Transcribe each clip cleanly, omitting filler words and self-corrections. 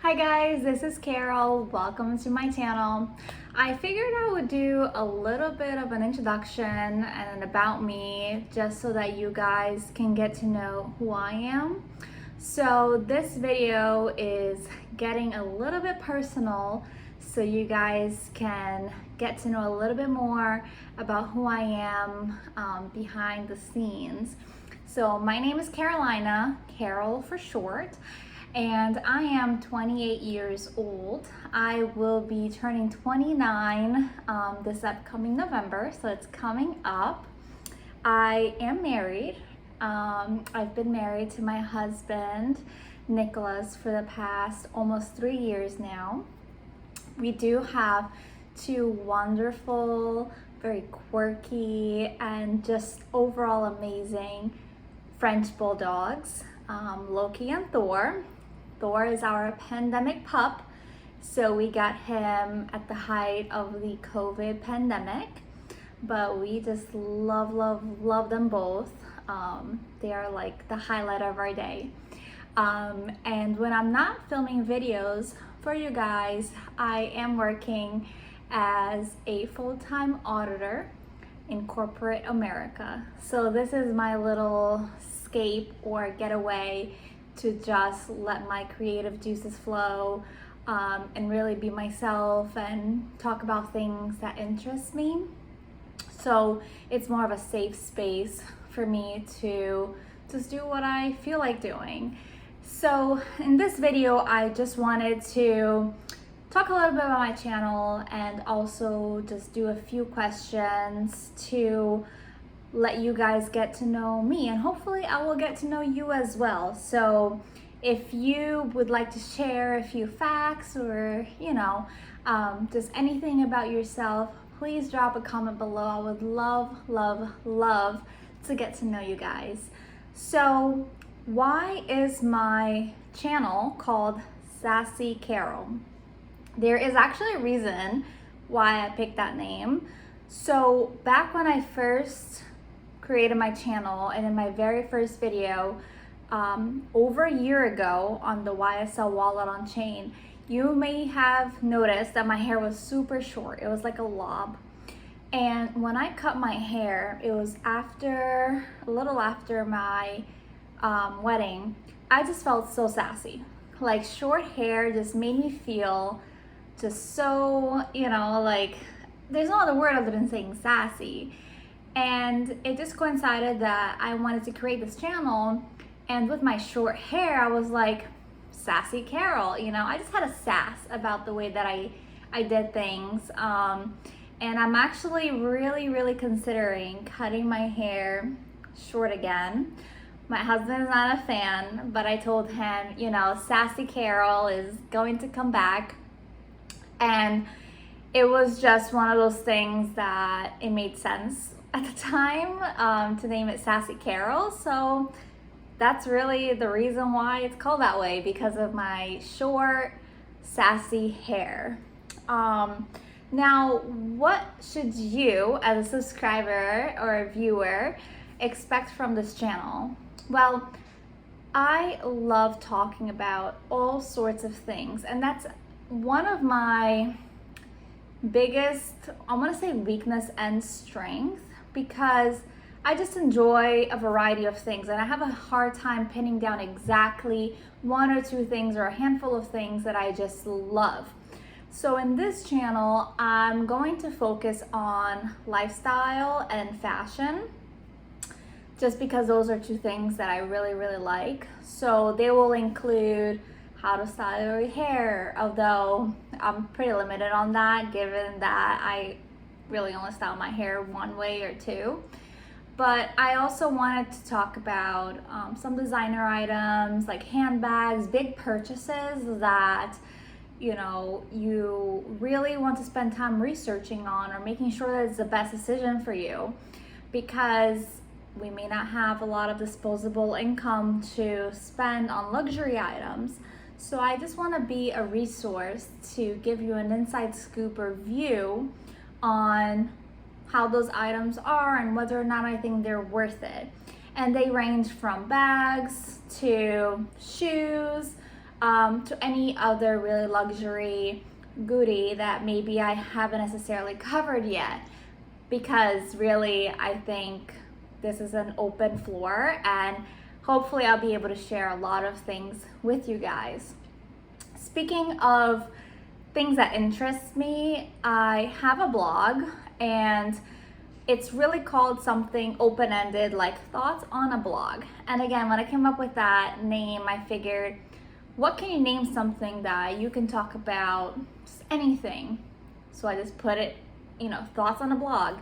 Hi guys, this is Carol. Welcome to my channel. I figured I would do a little bit of an introduction and an about me just so that you guys can get to know who I am. So this video is getting a little bit personal so you guys can get to know a little bit more about who I am behind the scenes. So my name is Carolina, Karol for short, and I am 28 years old. I will be turning 29 this upcoming November, so it's coming up. I am married. I've been married to my husband, Nicholas, for the past almost 3 years now. We do have two wonderful, very quirky, and just overall amazing French bulldogs, Loki and Thor. Thor is our pandemic pup, so we got him at the height of the COVID pandemic, but we just love them both. They are like the highlight of our day. And when I'm not filming videos for you guys, I am working as a full-time auditor in corporate America. So this is my little escape or getaway to just let my creative juices flow and really be myself and talk about things that interest me. So it's more of a safe space for me to just do what I feel like doing. So in this video, I just wanted to talk a little bit about my channel and also just do a few questions to let you guys get to know me, and hopefully I will get to know you as well. So if you would like to share a few facts or just anything about yourself, please drop a comment below. I would love to get to know you guys. So why is my channel called Sassy Karol? There is actually a reason why I picked that name. So back when I first created my channel, and in my very first video over a year ago on the YSL wallet on chain, you may have noticed that my hair was super short. It was like a lob. And when I cut my hair, it was a little after my wedding, I just felt so sassy. Like, short hair just made me feel just so, like, there's no other word other than saying sassy. And it just coincided that I wanted to create this channel, and with my short hair, I was like, Sassy Karol, I just had a sass about the way that I did things. And I'm actually really considering cutting my hair short again. My husband is not a fan, but I told him, Sassy Karol is going to come back. And it was just one of those things that it made sense at the time to name it Sassy Karol. So that's really the reason why it's called that way, because of my short, sassy hair. Now, what should you, as a subscriber or a viewer, expect from this channel? Well, I love talking about all sorts of things, and that's one of my biggest, I want to say, weakness and strength, because I just enjoy a variety of things, and I have a hard time pinning down exactly one or two things or a handful of things that I just love. So in this channel, I'm going to focus on lifestyle and fashion, just because those are two things that I really like. So they will include how to style your hair, although I'm pretty limited on that, given that I really only style my hair one way or two. But I also wanted to talk about some designer items like handbags, big purchases that you really want to spend time researching on or making sure that it's the best decision for you, because we may not have a lot of disposable income to spend on luxury items. So I just want to be a resource to give you an inside scoop or view on how those items are and whether or not I think they're worth it. And they range from bags to shoes, to any other really luxury goodie that maybe I haven't necessarily covered yet, because really I think this is an open floor and hopefully I'll be able to share a lot of things with you guys. Speaking of things that interest me, I have a blog and it's really called something open-ended, like thoughts on a blog. And again, when I came up with that name, I figured, what can you name something that you can talk about, just anything? So I just put it, thoughts on a blog.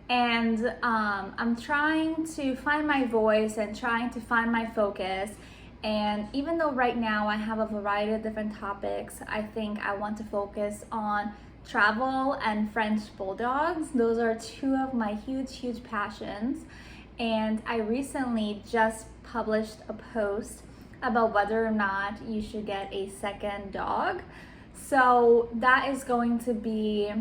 And I'm trying to find my voice and trying to find my focus. And even though right now I have a variety of different topics, I think I want to focus on travel and French bulldogs. Those are two of my huge passions. And I recently just published a post about whether or not you should get a second dog. So that is going to be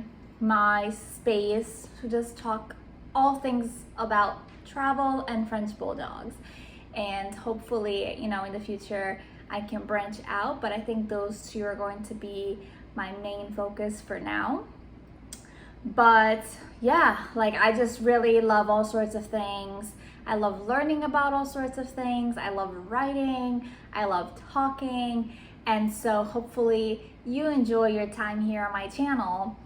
my space to just talk all things about travel and French bulldogs. And hopefully, in the future I can branch out, but I think those two are going to be my main focus for now. But yeah, I just really love all sorts of things. I love learning about all sorts of things. I love writing. I love talking. And so hopefully you enjoy your time here on my channel.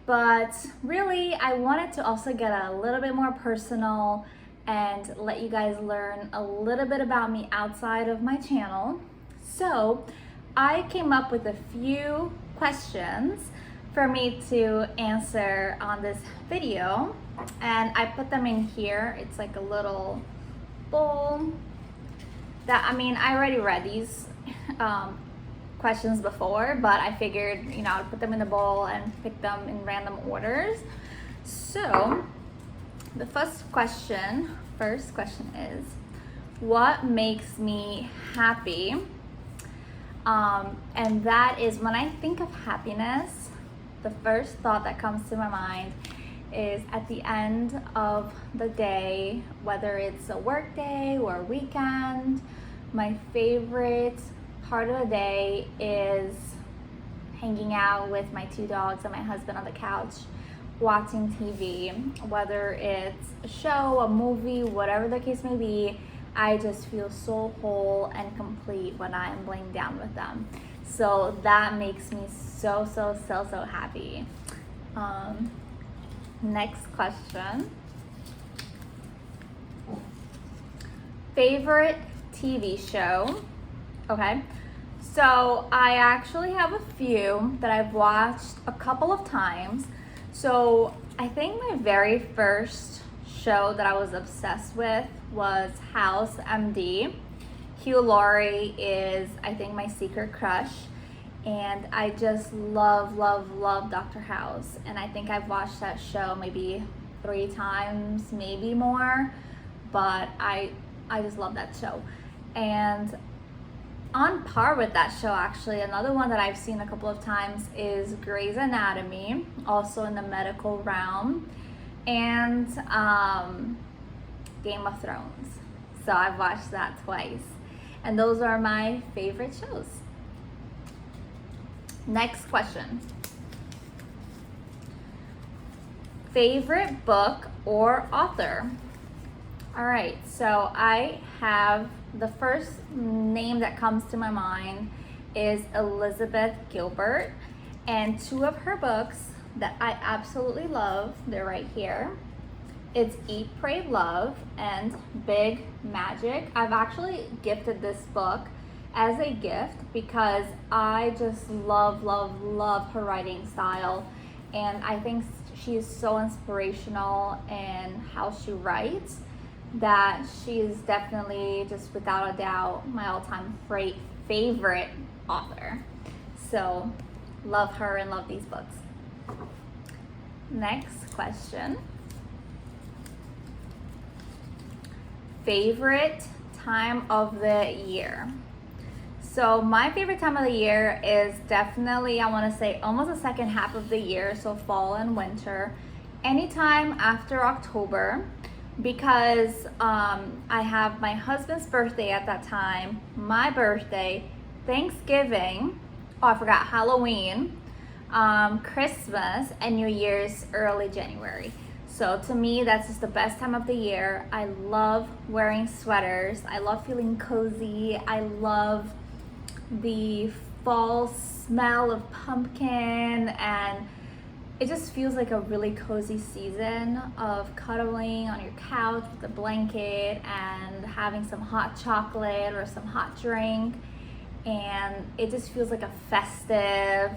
But really, I wanted to also get a little bit more personal and let you guys learn a little bit about me outside of my channel. So I came up with a few questions for me to answer on this video, and I put them in here. It's like a little bowl that, I already read these questions before, but I figured, I'd put them in the bowl and pick them in random orders. So the first question is, what makes me happy? And that is, when I think of happiness, the first thought that comes to my mind is at the end of the day, whether it's a work day or a weekend, my favorite part of the day is hanging out with my two dogs and my husband on the couch, watching TV, whether it's a show, a movie, whatever the case may be. I just feel so whole and complete when I am laying down with them. So that makes me so happy. Next question. Favorite TV show? Okay. So I actually have a few that I've watched a couple of times. So I think my very first show that I was obsessed with was House MD. Hugh Laurie is, I think, my secret crush. And I just love Dr. House. And I think I've watched that show maybe 3 times, maybe more. But I just love that show. And on par with that show, actually, another one that I've seen a couple of times is Grey's Anatomy, also in the medical realm, and Game of Thrones. So I've watched that twice. And those are my favorite shows. Next question. Favorite book or author? All right, so I have, the first name that comes to my mind is Elizabeth Gilbert, and 2 of her books that I absolutely love, they're right here. It's Eat, Pray, Love and Big Magic. I've actually gifted this book as a gift because I just love her writing style, and I think she is so inspirational in how she writes that she is definitely, just without a doubt, my all-time favorite author. So love her and love these books. Next question. Favorite time of the year? So my favorite time of the year is definitely, I want to say, almost the second half of the year, so fall and winter. Anytime after October, because I have my husband's birthday at that time, my birthday, Thanksgiving, oh, I forgot, Halloween, Christmas, and New Year's early January. So to me, that's just the best time of the year. I love wearing sweaters. I love feeling cozy. I love the fall smell of pumpkin, and it just feels like a really cozy season of cuddling on your couch with a blanket and having some hot chocolate or some hot drink. And it just feels like a festive,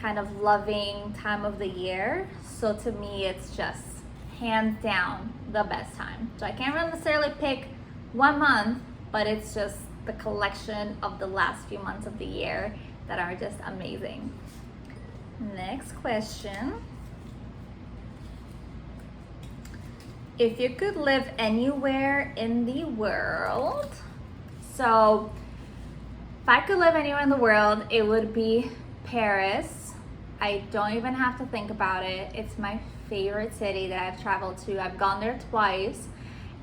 kind of loving time of the year. So to me, it's just hands down the best time. So I can't really necessarily pick one month, but it's just the collection of the last few months of the year that are just amazing. Next question. If you could live anywhere in the world, so if I could live anywhere in the world, it would be Paris. I don't even have to think about it. It's my favorite city that I've traveled to. I've gone there twice,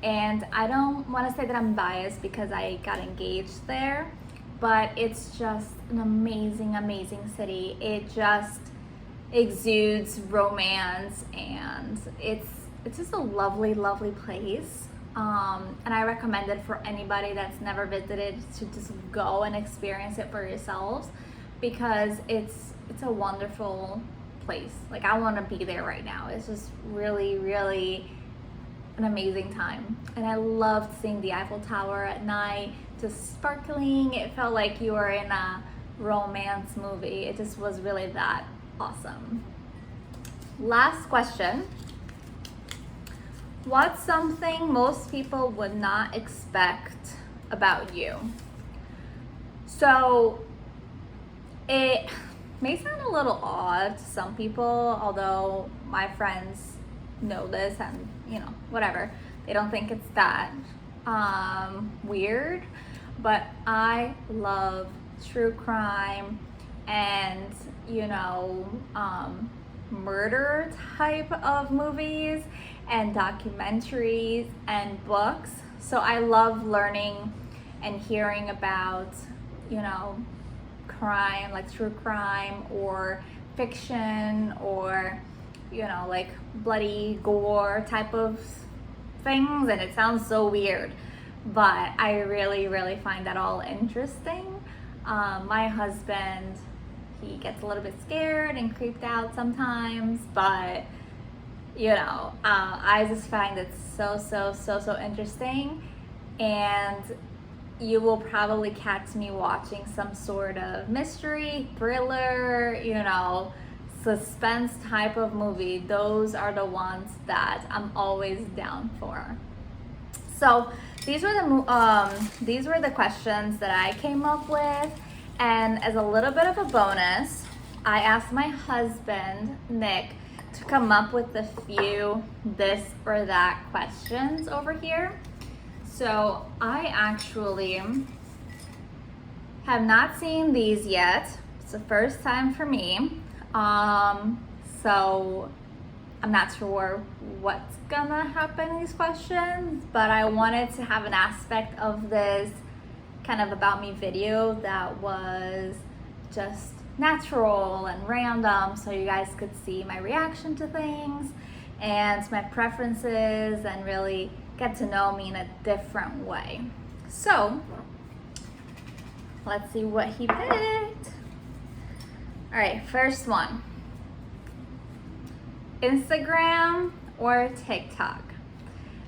and I don't want to say that I'm biased because I got engaged there, but it's just an amazing, amazing city. It just exudes romance, and it's just a lovely, lovely place. And I recommend it for anybody that's never visited to just go and experience it for yourselves, because it's a wonderful place. Like, I want to be there right now. It's just really, really an amazing time. And I loved seeing the Eiffel Tower at night, just sparkling. It felt like you were in a romance movie. It just was really that awesome. Last question. What's something most people would not expect about you? So it may sound a little odd to some people, although my friends know this and, whatever. They don't think it's that weird, but I love true crime and, murder type of movies and documentaries and books. So I love learning and hearing about, crime, like true crime or fiction, or, like bloody gore type of things. And it sounds so weird, but I really, really find that all interesting. My husband, he gets a little bit scared and creeped out sometimes, but I just find it so interesting. And you will probably catch me watching some sort of mystery, thriller, suspense type of movie. Those are the ones that I'm always down for. So these were the questions that I came up with. And as a little bit of a bonus, I asked my husband, Nick, to come up with a few this or that questions over here. So I actually have not seen these yet. It's the first time for me. So I'm not sure what's gonna happen in these questions, but I wanted to have an aspect of this kind of about me video that was just natural and random, so you guys could see my reaction to things and my preferences and really get to know me in a different way. So let's see what he picked. All right, first one. Instagram or TikTok?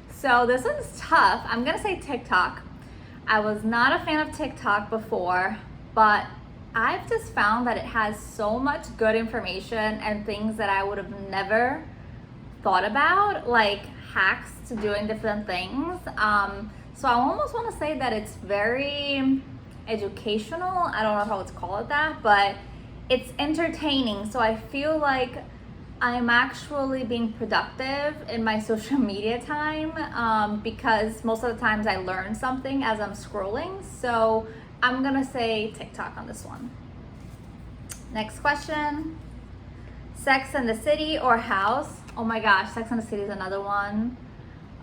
So this one's tough. I'm gonna say TikTok. I was not a fan of TikTok before, but I've just found that it has so much good information and things that I would have never thought about, like hacks to doing different things. So I almost want to say that it's very educational. I don't know if I would call it that, but it's entertaining. So I feel like I'm actually being productive in my social media time, because most of the times I learn something as I'm scrolling. So I'm gonna say TikTok on this one. Next question. Sex and the City or House? Oh my gosh, Sex and the City is another one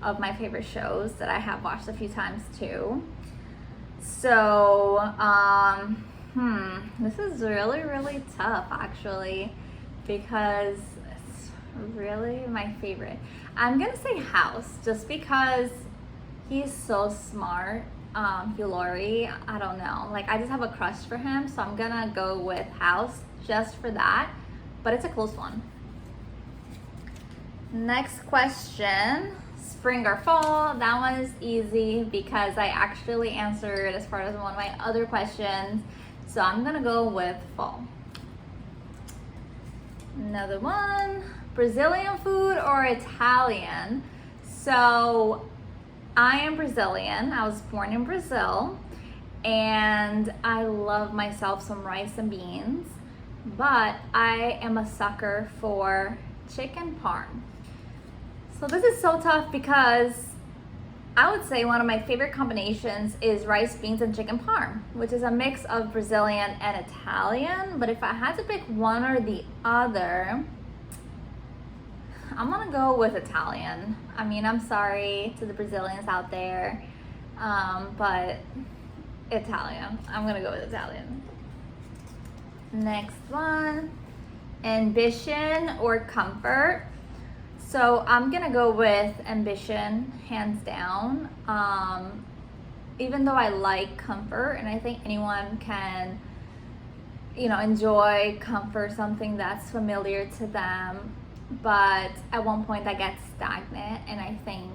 of my favorite shows that I have watched a few times too. So This is really tough actually, because it's really my favorite. I'm gonna say House just because he's so smart. Hugh Laurie, I don't know. Like, I just have a crush for him, so I'm gonna go with House just for that. But it's a close one. Next question. Spring or fall? That one is easy because I actually answered as part of one of my other questions. So I'm gonna go with fall. Another one. Brazilian food or Italian? So I am Brazilian. I was born in Brazil and I love myself some rice and beans, but I am a sucker for chicken parm. So this is so tough because I would say one of my favorite combinations is rice, beans, and chicken parm, which is a mix of Brazilian and Italian. But if I had to pick one or the other, I'm gonna go with Italian. I mean, I'm sorry to the Brazilians out there, but Italian. I'm gonna go with Italian. Next one, ambition or comfort? So I'm gonna go with ambition, hands down. Even though I like comfort, and I think anyone can, enjoy comfort, something that's familiar to them, but at one point that gets stagnant, and I think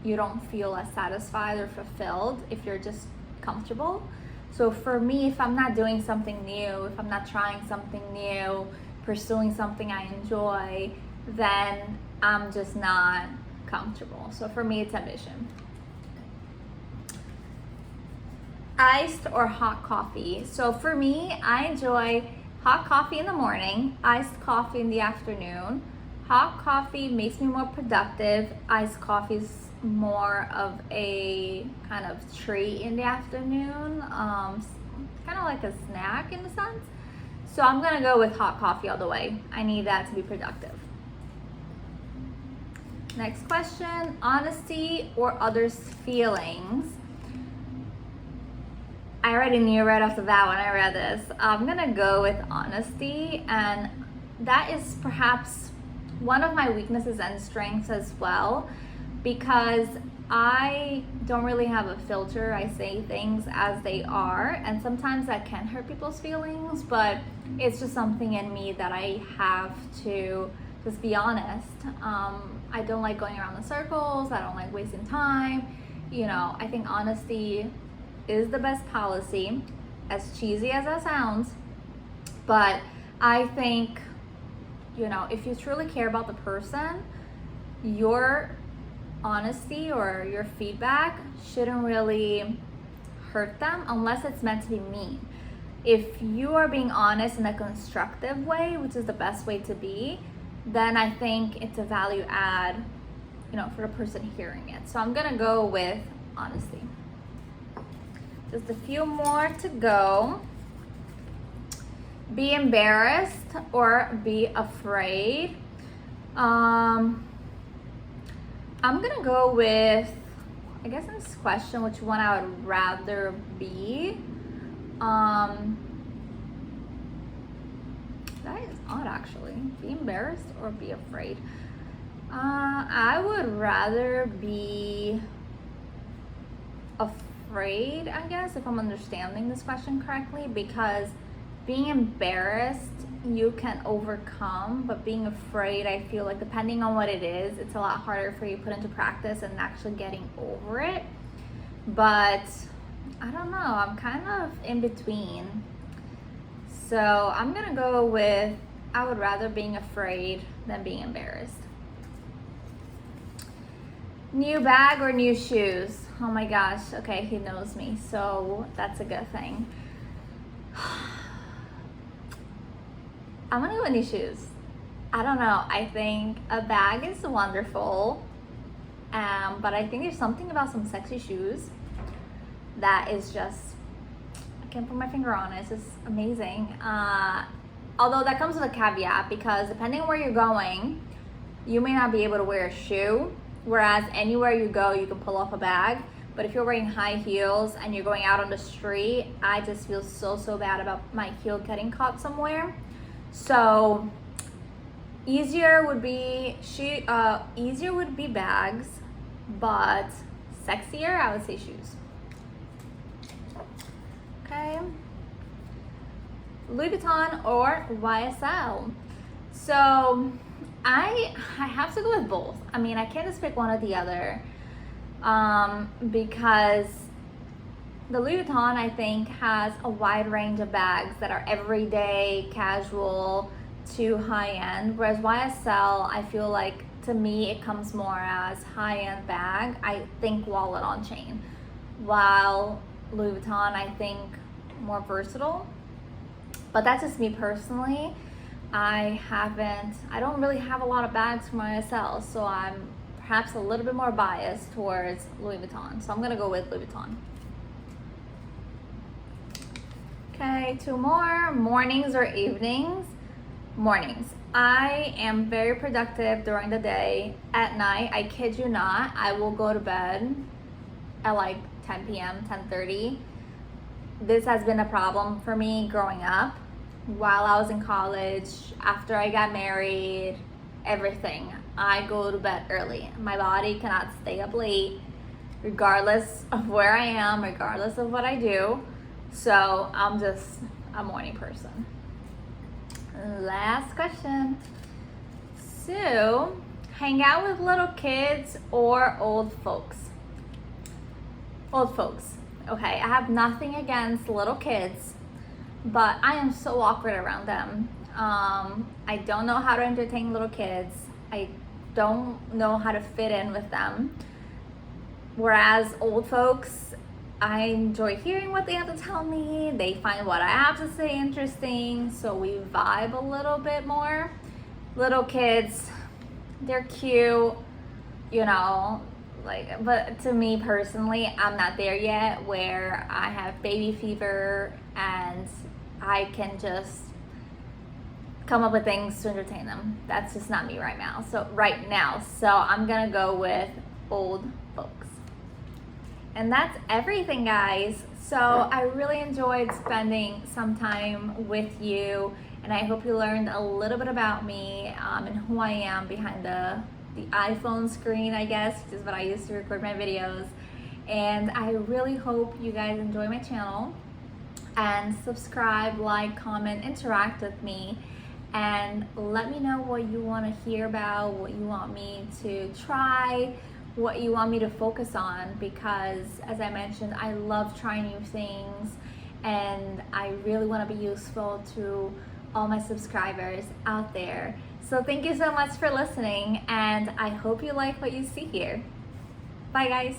you don't feel as satisfied or fulfilled if you're just comfortable. So for me, if I'm not doing something new, if I'm not trying something new, pursuing something I enjoy, then I'm just not comfortable. So for me, it's ambition. Iced or hot coffee? So for me, I enjoy hot coffee in the morning, iced coffee in the afternoon. Hot coffee makes me more productive. Iced coffee is more of a kind of treat in the afternoon, kind of like a snack in a sense. So I'm gonna go with hot coffee all the way. I need that to be productive. Next question, honesty or others' feelings? I already knew right off the bat when I read this. I'm gonna go with honesty, and that is perhaps one of my weaknesses and strengths as well, because I don't really have a filter. I say things as they are, and sometimes that can hurt people's feelings, but it's just something in me that I have to just be honest. I don't like going around in circles. I don't like wasting time. I think honesty is the best policy, as cheesy as that sounds, but I think, if you truly care about the person, your honesty or your feedback shouldn't really hurt them unless it's meant to be mean. If you are being honest in a constructive way, which is the best way to be, then I think it's a value add, for the person hearing it. So I'm gonna go with honesty. Just a few more to go. Be embarrassed or be afraid? I'm gonna go with, I guess in this question, which one I would rather be. That is odd actually. Be embarrassed or be afraid? I would rather be afraid, I guess, if I'm understanding this question correctly, because being embarrassed you can overcome, but being afraid, I feel like depending on what it is, it's a lot harder for you to put into practice and actually getting over it. But I don't know, I'm kind of in between. So I'm gonna go with, I would rather being afraid than being embarrassed. New bag or new shoes? Oh my gosh, okay, he knows me, so that's a good thing. I'm gonna go with new shoes. I don't know, I think a bag is wonderful, but I think there's something about some sexy shoes that is just, I can't put my finger on it, it's just amazing. Although that comes with a caveat, because depending on where you're going, you may not be able to wear a shoe, whereas anywhere you go, you can pull off a bag. But if you're wearing high heels and you're going out on the street, I just feel so bad about my heel getting caught somewhere. So easier would be bags, but sexier, I would say shoes. Okay. Louis Vuitton or YSL. So I have to go with both. I mean, I can't just pick one or the other, because the Louis Vuitton, I think, has a wide range of bags that are everyday, casual to high-end, whereas YSL, I feel like, to me, it comes more as high-end bag. I think wallet on chain, while Louis Vuitton, I think, more versatile. But that's just me personally. I don't really have a lot of bags from YSL, so I'm perhaps a little bit more biased towards Louis Vuitton. So I'm gonna go with Louis Vuitton. Okay, two more. Mornings or evenings? Mornings. I am very productive during the day. At night, I kid you not, I will go to bed at like 10 p.m., 10:30. This has been a problem for me growing up. While I was in college, after I got married, everything. I go to bed early. My body cannot stay up late, regardless of where I am, regardless of what I do. So I'm just a morning person. Last question. So, hang out with little kids or old folks? Old folks. Okay, I have nothing against little kids, but I am so awkward around them. I don't know how to entertain little kids. I don't know how to fit in with them. Whereas old folks, I enjoy hearing what they have to tell me. They find what I have to say interesting, so we vibe a little bit more. Little kids, they're cute, you know, like, but to me personally, I'm not there yet where I have baby fever and I can just come up with things to entertain them. That's just not me right now. So I'm gonna go with old folks. And that's everything, guys. So I really enjoyed spending some time with you, and I hope you learned a little bit about me and who I am behind the iPhone screen, I guess, which is what I used to record my videos. And I really hope you guys enjoy my channel and subscribe, like, comment, interact with me, and let me know what you want to hear about, what you want me to try, what you want me to focus on, because as I mentioned, I love trying new things and I really want to be useful to all my subscribers out there. So thank you so much for listening, and I hope you like what you see here. Bye, guys.